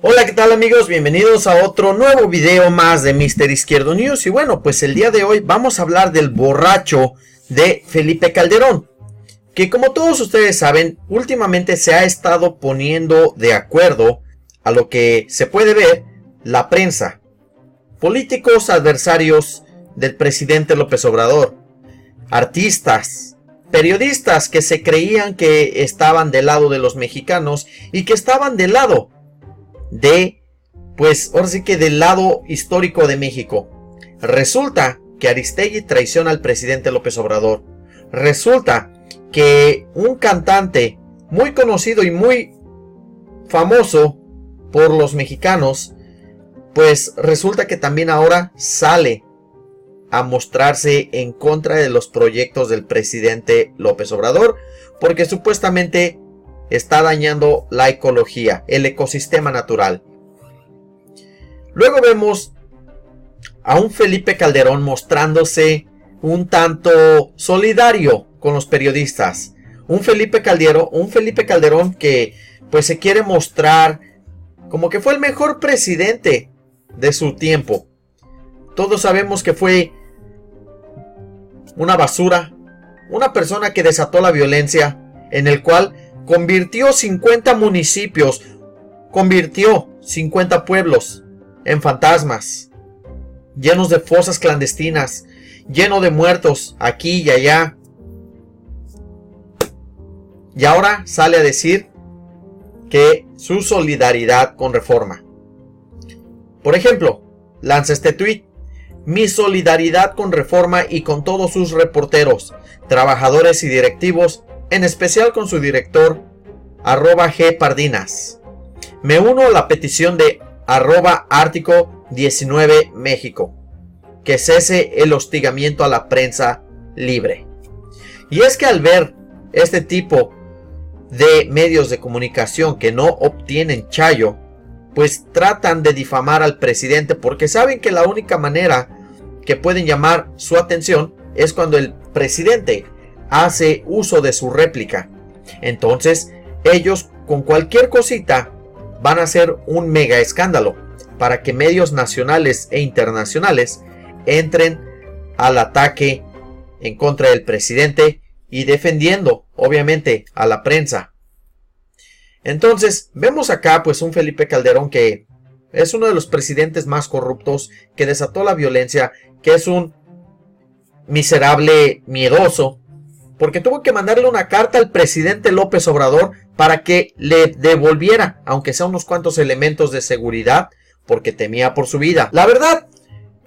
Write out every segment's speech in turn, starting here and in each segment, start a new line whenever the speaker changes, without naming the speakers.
Hola, ¿qué tal amigos? Bienvenidos a otro nuevo video más de Mr. Izquierdo News. Y bueno, pues el día de hoy vamos a hablar del borracho de Felipe Calderón, que como todos ustedes saben, últimamente se ha estado poniendo de acuerdo a lo que se puede ver la prensa, políticos adversarios del presidente López Obrador, artistas, periodistas que se creían que estaban del lado de los mexicanos y que estaban del lado ahora sí que del lado histórico de México. Resulta que Aristegui traiciona al presidente López Obrador. Resulta que un cantante muy conocido y muy famoso por los mexicanos, pues resulta que también ahora sale a mostrarse en contra de los proyectos del presidente López Obrador, porque supuestamente está dañando la ecología, el ecosistema natural. Luego vemos a un Felipe Calderón mostrándose un tanto solidario con los periodistas. Un Felipe Calderón que pues se quiere mostrar como que fue el mejor presidente de su tiempo. Todos sabemos que fue una basura, una persona que desató la violencia, en el cual convirtió 50 municipios, convirtió 50 pueblos en fantasmas, llenos de fosas clandestinas, lleno de muertos aquí y allá. Y ahora sale a decir que su solidaridad con Reforma. Por ejemplo, lanza este tweet: mi solidaridad con Reforma y con todos sus reporteros, trabajadores y directivos, en especial con su director, @gpardinas. Me uno a la petición de @Ártico19 México, que cese el hostigamiento a la prensa libre. Y es que al ver este tipo de medios de comunicación que no obtienen chayo, pues tratan de difamar al presidente, porque saben que la única manera que pueden llamar su atención es cuando el presidente hace uso de su réplica. Entonces ellos con cualquier cosita van a hacer un mega escándalo para que medios nacionales e internacionales entren al ataque en contra del presidente y defendiendo obviamente a la prensa. Entonces vemos acá pues un Felipe Calderón que es uno de los presidentes más corruptos, que desató la violencia, que es un miserable miedoso, porque tuvo que mandarle una carta al presidente López Obrador para que le devolviera, aunque sea unos cuantos elementos de seguridad, porque temía por su vida. La verdad,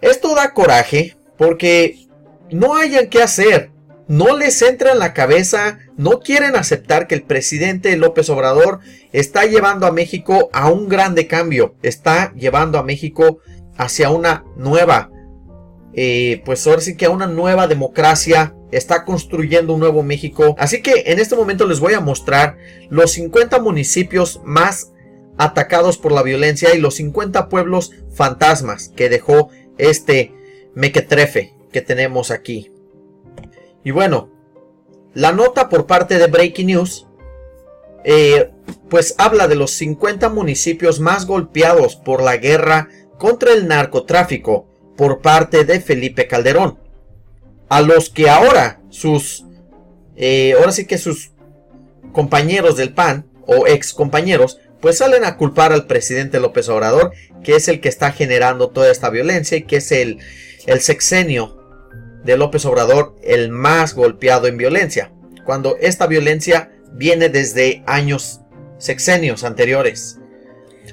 esto da coraje, porque no hayan qué hacer, no les entra en la cabeza, no quieren aceptar que el presidente López Obrador está llevando a México a un grande cambio, está llevando a México hacia una nueva, pues ahora sí que a una nueva democracia, está construyendo un nuevo México. Así que en este momento les voy a mostrar los 50 municipios más atacados por la violencia y los 50 pueblos fantasmas que dejó este mequetrefe que tenemos aquí. Y bueno, la nota por parte de Breaking News pues habla de los 50 municipios más golpeados por la guerra contra el narcotráfico por parte de Felipe Calderón, a los que ahora sus compañeros del PAN o ex compañeros pues salen a culpar al presidente López Obrador, que es el que está generando toda esta violencia y que es el sexenio de López Obrador el más golpeado en violencia, cuando esta violencia viene desde sexenios anteriores.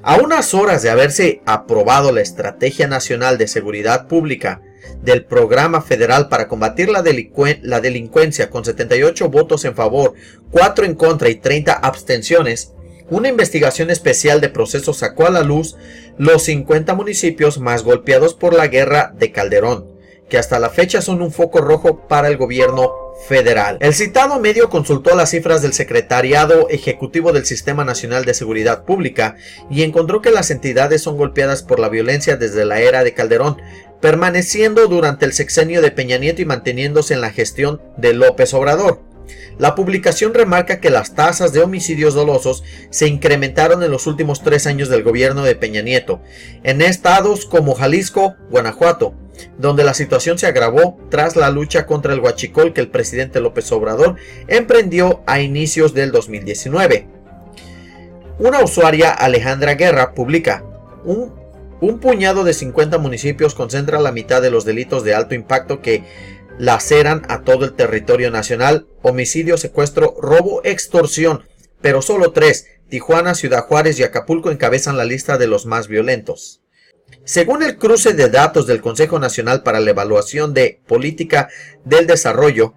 A unas horas de haberse aprobado la Estrategia Nacional de Seguridad Pública del Programa Federal para combatir la delincuencia, con 78 votos en favor, 4 en contra y 30 abstenciones, una investigación especial de Proceso sacó a la luz los 50 municipios más golpeados por la guerra de Calderón, que hasta la fecha son un foco rojo para el gobierno federal. El citado medio consultó las cifras del Secretariado Ejecutivo del Sistema Nacional de Seguridad Pública y encontró que las entidades son golpeadas por la violencia desde la era de Calderón, permaneciendo durante el sexenio de Peña Nieto y manteniéndose en la gestión de López Obrador. La publicación remarca que las tasas de homicidios dolosos se incrementaron en los últimos 3 años del gobierno de Peña Nieto, en estados como Jalisco, Guanajuato, donde la situación se agravó tras la lucha contra el huachicol que el presidente López Obrador emprendió a inicios del 2019. Una usuaria, Alejandra Guerra, publica: un puñado de 50 municipios concentra la mitad de los delitos de alto impacto que laceran a todo el territorio nacional: homicidio, secuestro, robo, extorsión, pero solo 3, Tijuana, Ciudad Juárez y Acapulco, encabezan la lista de los más violentos. Según el cruce de datos del Consejo Nacional para la Evaluación de Política del Desarrollo,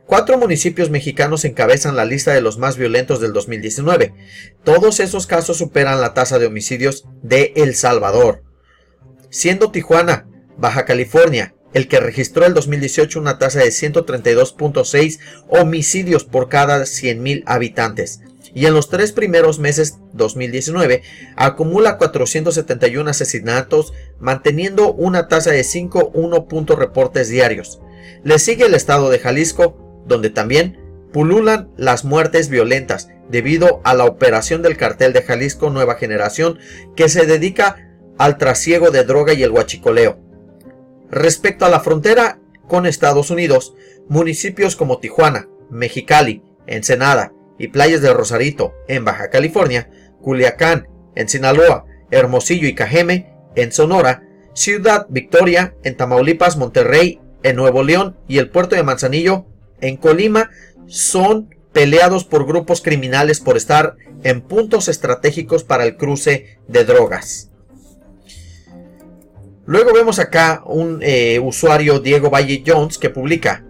4 municipios mexicanos encabezan la lista de los más violentos del 2019. Todos esos casos superan la tasa de homicidios de El Salvador, siendo Tijuana, Baja California, el que registró el 2018 una tasa de 132.6 homicidios por cada 100,000 habitantes. Y en los 3 primeros meses 2019 acumula 471 asesinatos, manteniendo una tasa de 5.1 reportes diarios. Le sigue el estado de Jalisco, donde también pululan las muertes violentas debido a la operación del cartel de Jalisco Nueva Generación, que se dedica al trasiego de droga y el huachicoleo. Respecto a la frontera con Estados Unidos, municipios como Tijuana, Mexicali, Ensenada y Playas de Rosarito en Baja California, Culiacán en Sinaloa, Hermosillo y Cajeme en Sonora, Ciudad Victoria en Tamaulipas, Monterrey en Nuevo León y el puerto de Manzanillo en Colima son peleados por grupos criminales por estar en puntos estratégicos para el cruce de drogas. Luego vemos acá un usuario, Diego Valle Jones, que publica: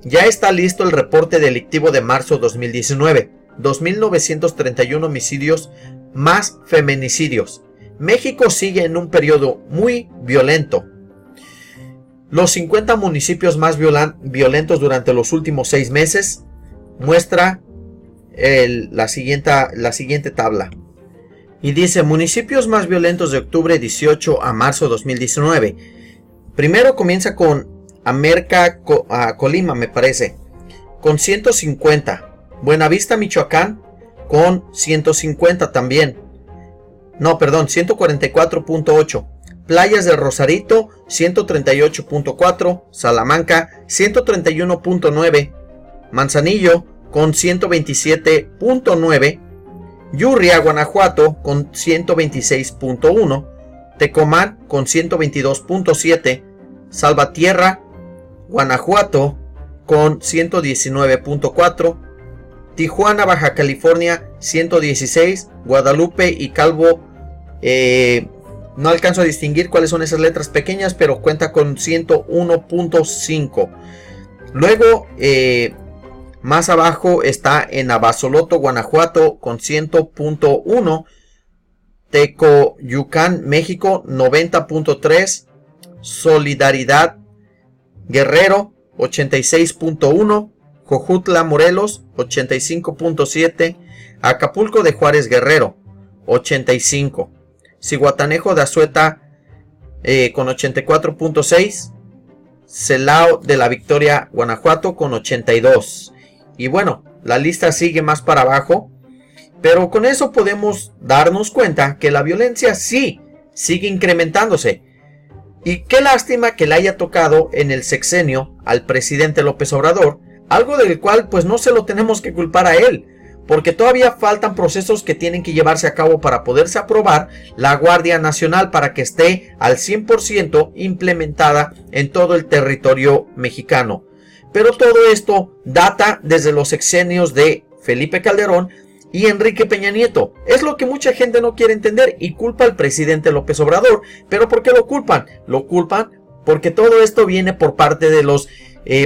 ya está listo el reporte delictivo de marzo 2019, 2.931 homicidios más feminicidios. México sigue en un periodo muy violento. Los 50 municipios más violentos durante los últimos 6 meses muestra la siguiente tabla. Y dice: municipios más violentos de octubre 18 a marzo 2019. Primero comienza con Amerca, Colima, me parece, con 150. Buenavista, Michoacán, con 150 también. No, perdón, 144.8. Playas de Rosarito, 138.4. Salamanca, 131.9. Manzanillo, con 127.9. Yurria, Guanajuato, con 126.1. Tecomán, con 122.7. Salvatierra, Guanajuato, con 119.4. Tijuana, Baja California, 116. Guadalupe y Calvo, no alcanzo a distinguir cuáles son esas letras pequeñas, pero cuenta con 101.5. Luego, más abajo está en Abasoloto, Guanajuato, con 100.1. Tecoyucán, México, 90.3. Solidaridad, Guerrero, 86.1. Jojutla, Morelos, 85.7. Acapulco de Juárez, Guerrero, 85. Zihuatanejo de Azueta, con 84.6. Celao de la Victoria, Guanajuato, con 82. Y bueno, la lista sigue más para abajo, pero con eso podemos darnos cuenta que la violencia sí sigue incrementándose. Y qué lástima que le haya tocado en el sexenio al presidente López Obrador, algo del cual pues no se lo tenemos que culpar a él, porque todavía faltan procesos que tienen que llevarse a cabo para poderse aprobar la Guardia Nacional para que esté al 100% implementada en todo el territorio mexicano. Pero todo esto data desde los sexenios de Felipe Calderón y Enrique Peña Nieto. Es lo que mucha gente no quiere entender y culpa al presidente López Obrador. ¿Pero por qué lo culpan? Lo culpan porque todo esto viene por parte de los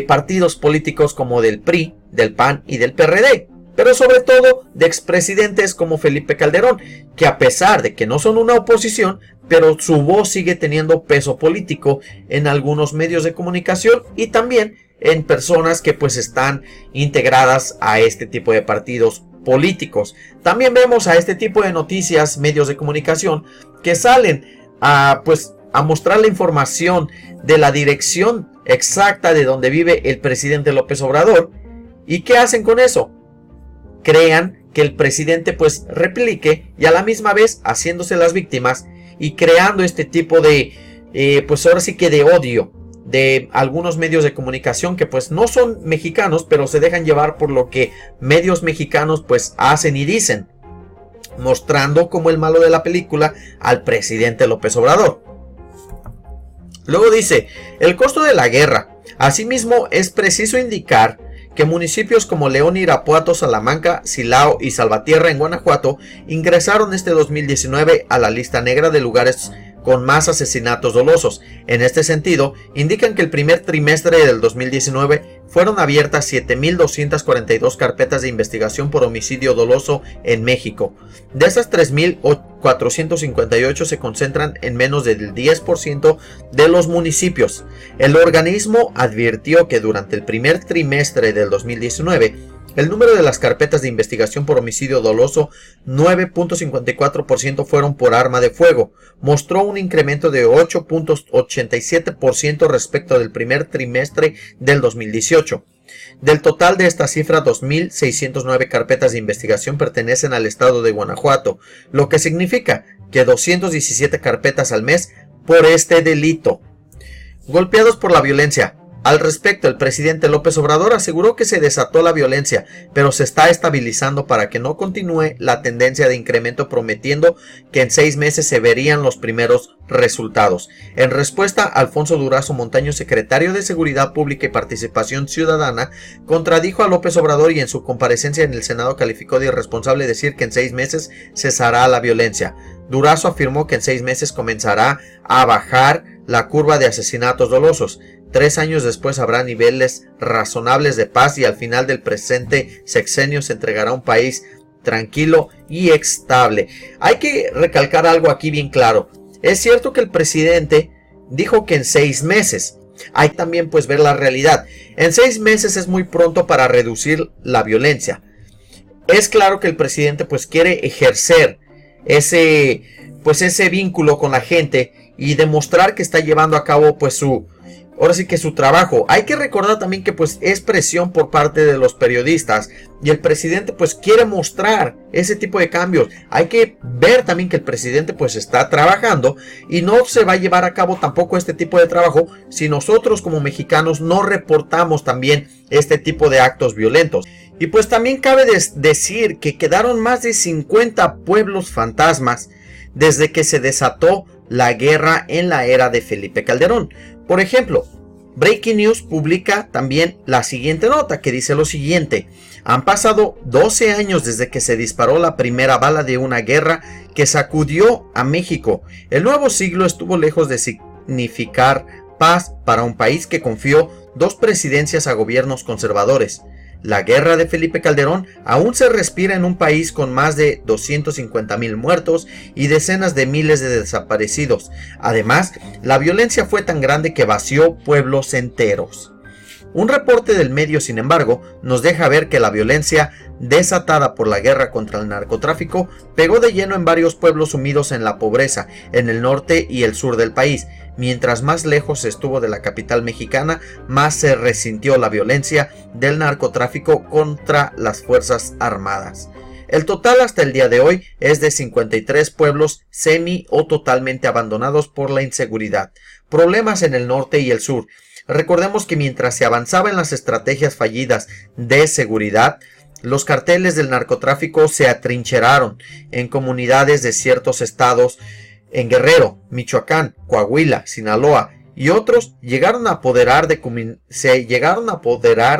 partidos políticos como del PRI, del PAN y del PRD. Pero sobre todo de expresidentes como Felipe Calderón, que a pesar de que no son una oposición, pero su voz sigue teniendo peso político en algunos medios de comunicación y también en personas que pues están integradas a este tipo de partidos políticos. También vemos a este tipo de noticias, medios de comunicación que salen a mostrar la información de la dirección exacta de donde vive el presidente López Obrador, ¿Y qué hacen con eso? Crean que el presidente pues replique y a la misma vez haciéndose las víctimas y creando este tipo de, pues ahora sí que de odio de algunos medios de comunicación que pues no son mexicanos, pero se dejan llevar por lo que medios mexicanos pues hacen y dicen, mostrando como el malo de la película al presidente López Obrador. Luego dice, el costo de la guerra. Asimismo, es preciso indicar que municipios como León, Irapuato, Salamanca, Silao y Salvatierra en Guanajuato ingresaron este 2019 a la lista negra de lugares con más asesinatos dolosos. En este sentido, indican que el primer trimestre del 2019 fueron abiertas 7.242 carpetas de investigación por homicidio doloso en México. De estas 3.458 se concentran en menos del 10% de los municipios. El organismo advirtió que durante el primer trimestre del 2019, el número de las carpetas de investigación por homicidio doloso, 9.54% fueron por arma de fuego. Mostró un incremento de 8.87% respecto del primer trimestre del 2018. Del total de esta cifra, 2.609 carpetas de investigación pertenecen al estado de Guanajuato, lo que significa que 217 carpetas al mes por este delito. Golpeados por la violencia. Al respecto, el presidente López Obrador aseguró que se desató la violencia, pero se está estabilizando para que no continúe la tendencia de incremento, prometiendo que en 6 meses se verían los primeros resultados. En respuesta, Alfonso Durazo Montaño, secretario de Seguridad Pública y Participación Ciudadana, contradijo a López Obrador y en su comparecencia en el Senado calificó de irresponsable decir que en 6 meses cesará la violencia. Durazo afirmó que en 6 meses comenzará a bajar la curva de asesinatos dolosos. 3 años después habrá niveles razonables de paz y al final del presente sexenio se entregará un país tranquilo y estable. Hay que recalcar algo aquí bien claro. Es cierto que el presidente dijo que en 6 meses. Hay también pues ver la realidad. En 6 meses es muy pronto para reducir la violencia. Es claro que el presidente pues quiere ejercer ese vínculo con la gente y demostrar que está llevando a cabo pues su trabajo. Hay que recordar también que pues es presión por parte de los periodistas y el presidente pues quiere mostrar ese tipo de cambios. Hay que ver también que el presidente pues está trabajando y no se va a llevar a cabo tampoco este tipo de trabajo si nosotros como mexicanos no reportamos también este tipo de actos violentos. Y pues también cabe decir que quedaron más de 50 pueblos fantasmas desde que se desató la guerra en la era de Felipe Calderón. Por ejemplo, Breaking News publica también la siguiente nota que dice lo siguiente: han pasado 12 años desde que se disparó la primera bala de una guerra que sacudió a México. El nuevo siglo estuvo lejos de significar paz para un país que confió 2 presidencias a gobiernos conservadores. La guerra de Felipe Calderón aún se respira en un país con más de 250,000 muertos y decenas de miles de desaparecidos. Además, la violencia fue tan grande que vació pueblos enteros. Un reporte del medio, sin embargo, nos deja ver que la violencia desatada por la guerra contra el narcotráfico pegó de lleno en varios pueblos sumidos en la pobreza en el norte y el sur del país. Mientras más lejos se estuvo de la capital mexicana, más se resintió la violencia del narcotráfico contra las Fuerzas Armadas. El total hasta el día de hoy es de 53 pueblos semi o totalmente abandonados por la inseguridad. Problemas en el norte y el sur. Recordemos que mientras se avanzaba en las estrategias fallidas de seguridad, los carteles del narcotráfico se atrincheraron en comunidades de ciertos estados. En Guerrero, Michoacán, Coahuila, Sinaloa y otros se llegaron a apoderar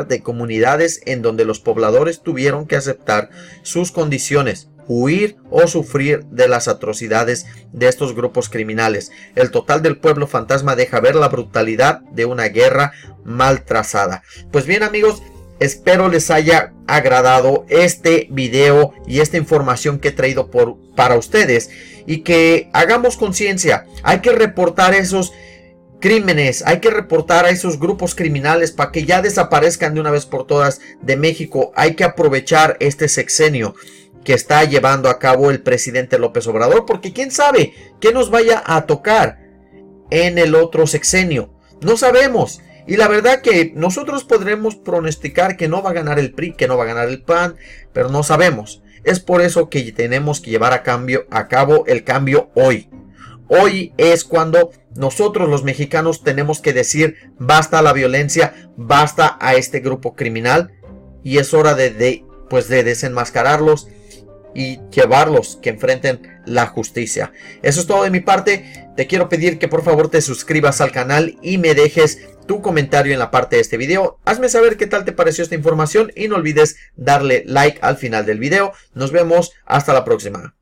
de comunidades en donde los pobladores tuvieron que aceptar sus condiciones, huir o sufrir de las atrocidades de estos grupos criminales. El total del pueblo fantasma deja ver la brutalidad de una guerra mal trazada. Pues bien, amigos, espero les haya agradado este video y esta información que he traído para ustedes y que hagamos conciencia. Hay que reportar esos crímenes, hay que reportar a esos grupos criminales para que ya desaparezcan de una vez por todas de México. Hay que aprovechar este sexenio que está llevando a cabo el presidente López Obrador, porque quién sabe qué nos vaya a tocar en el otro sexenio. No sabemos. Y la verdad que nosotros podremos pronosticar que no va a ganar el PRI, que no va a ganar el PAN, pero no sabemos. Es por eso que tenemos que llevar a cabo el cambio hoy. Hoy es cuando nosotros los mexicanos tenemos que decir basta a la violencia, basta a este grupo criminal, y es hora de desenmascararlos y llevarlos que enfrenten la justicia. Eso es todo de mi parte. Te quiero pedir que por favor te suscribas al canal y me dejes tu comentario en la parte de este video. Hazme saber qué tal te pareció esta información y no olvides darle like al final del video. Nos vemos hasta la próxima.